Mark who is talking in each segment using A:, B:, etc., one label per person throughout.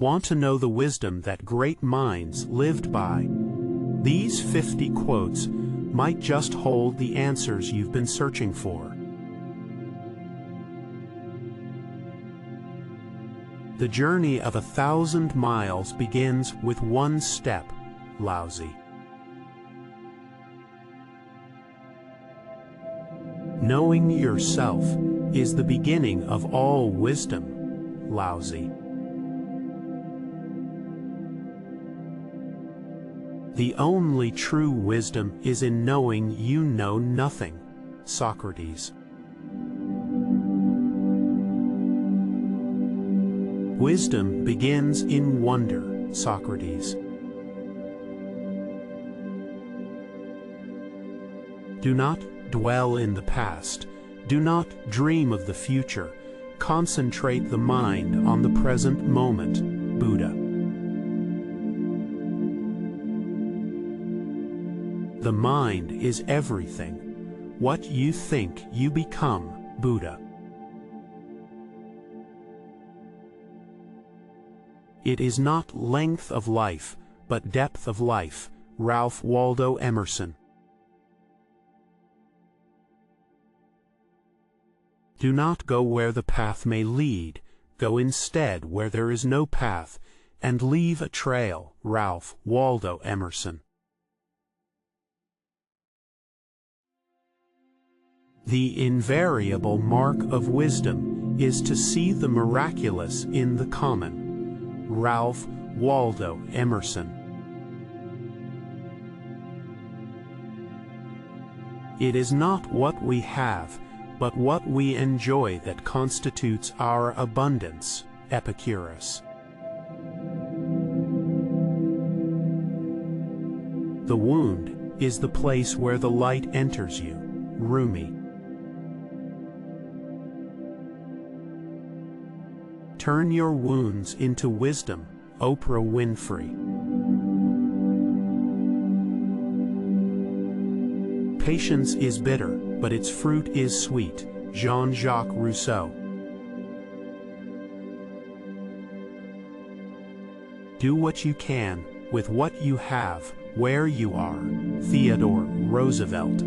A: Want to know the wisdom that great minds lived by? These 50 quotes might just hold the answers you've been searching for. The journey of 1,000 miles begins with one step, Laozi. Knowing yourself is the beginning of all wisdom, Laozi. The only true wisdom is in knowing you know nothing, Socrates. Wisdom begins in wonder, Socrates. Do not dwell in the past. Do not dream of the future. Concentrate the mind on the present moment, Buddha. The mind is everything. What you think, you become, Buddha. It is not length of life, but depth of life, Ralph Waldo Emerson. Do not go where the path may lead. Go instead where there is no path, and leave a trail, Ralph Waldo Emerson. The invariable mark of wisdom is to see the miraculous in the common, Ralph Waldo Emerson. It is not what we have, but what we enjoy that constitutes our abundance, Epicurus. The wound is the place where the light enters you, Rumi. Turn your wounds into wisdom, Oprah Winfrey. Patience is bitter, but its fruit is sweet, Jean-Jacques Rousseau. Do what you can, with what you have, where you are, Theodore Roosevelt.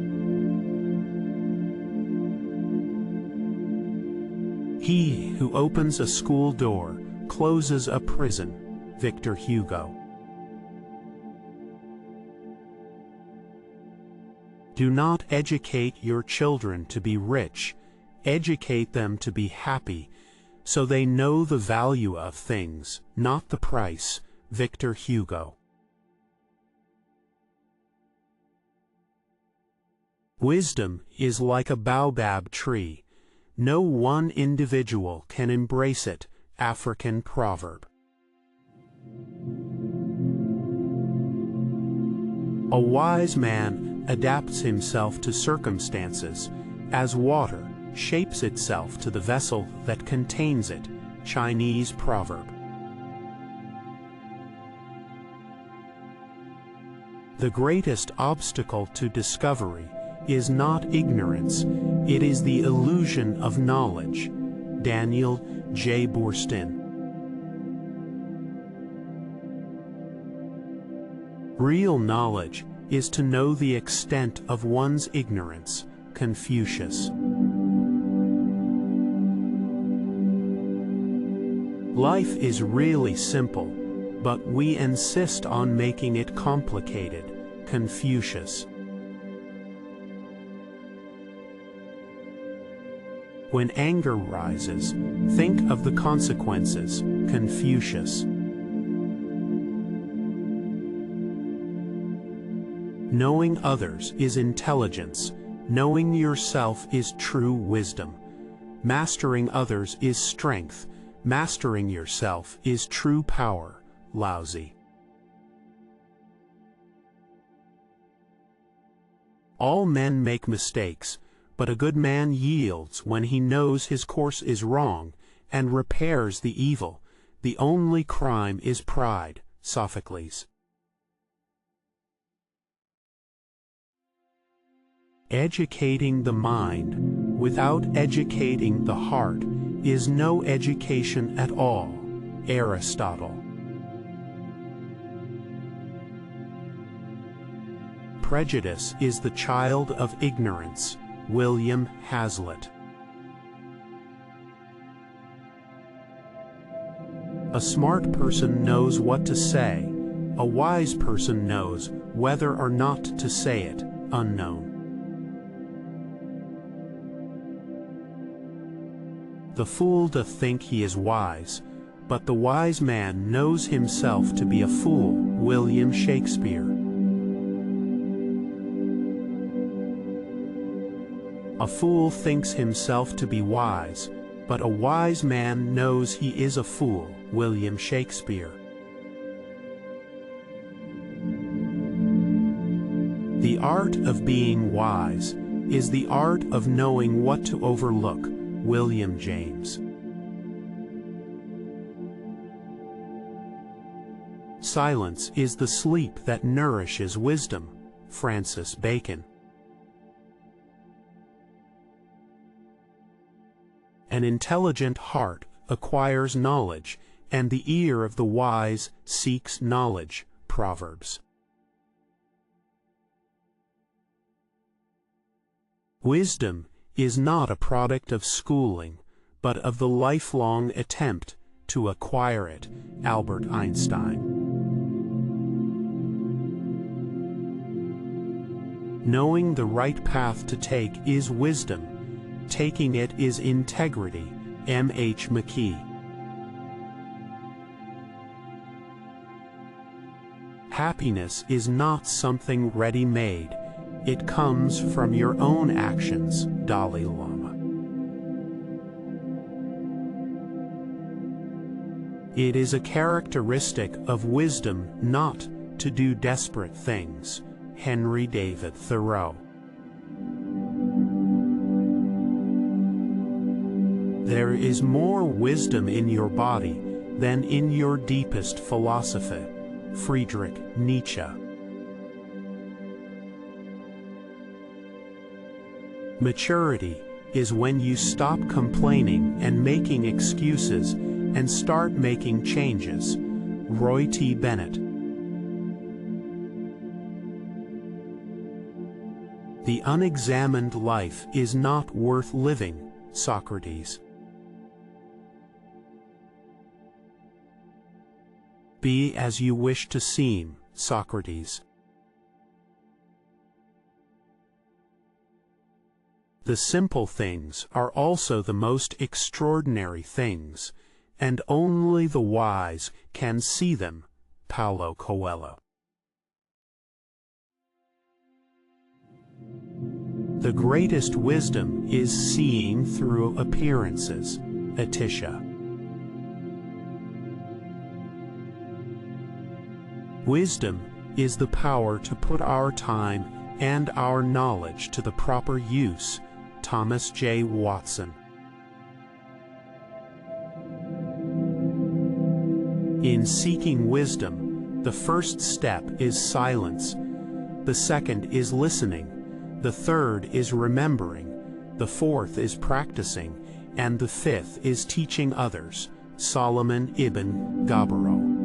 A: He who opens a school door closes a prison, Victor Hugo. Do not educate your children to be rich, educate them to be happy, so they know the value of things, not the price, Victor Hugo. Wisdom is like a baobab tree. No one individual can embrace it, African proverb. A wise man adapts himself to circumstances, as water shapes itself to the vessel that contains it, Chinese proverb. The greatest obstacle to discovery is not ignorance, it is the illusion of knowledge. Daniel J. Boorstin. Real knowledge is to know the extent of one's ignorance, Confucius. Life is really simple, but we insist on making it complicated, Confucius. When anger rises, think of the consequences, Confucius. Knowing others is intelligence. Knowing yourself is true wisdom. Mastering others is strength. Mastering yourself is true power, Laozi. All men make mistakes, but a good man yields when he knows his course is wrong and repairs the evil. The only crime is pride, Sophocles. Educating the mind without educating the heart is no education at all, Aristotle. Prejudice is the child of ignorance. William Hazlitt. A smart person knows what to say. A wise person knows whether or not to say it. Unknown. The fool doth think he is wise, but the wise man knows himself to be a fool. William Shakespeare. A fool thinks himself to be wise, but a wise man knows he is a fool. William Shakespeare. The art of being wise is the art of knowing what to overlook. William James. Silence is the sleep that nourishes wisdom. Francis Bacon. An intelligent heart acquires knowledge, and the ear of the wise seeks knowledge. Proverbs. Wisdom is not a product of schooling, but of the lifelong attempt to acquire it. Albert Einstein. Knowing the right path to take is wisdom. Taking it is integrity. M. H. McKee. Happiness is not something ready-made. It comes from your own actions. Dalai Lama. It is a characteristic of wisdom not to do desperate things. Henry David Thoreau. There is more wisdom in your body than in your deepest philosophy. Friedrich Nietzsche. Maturity is when you stop complaining and making excuses and start making changes. Roy T. Bennett. The unexamined life is not worth living. Socrates. Be as you wish to seem. Socrates. The simple things are also the most extraordinary things, and only the wise can see them. Paulo Coelho. The greatest wisdom is seeing through appearances. Atisha. Wisdom is the power to put our time and our knowledge to the proper use. Thomas J. Watson. In seeking wisdom, the first step is silence. The second is listening. The third is remembering. The fourth is practicing. And the fifth is teaching others. Solomon ibn Gabirol.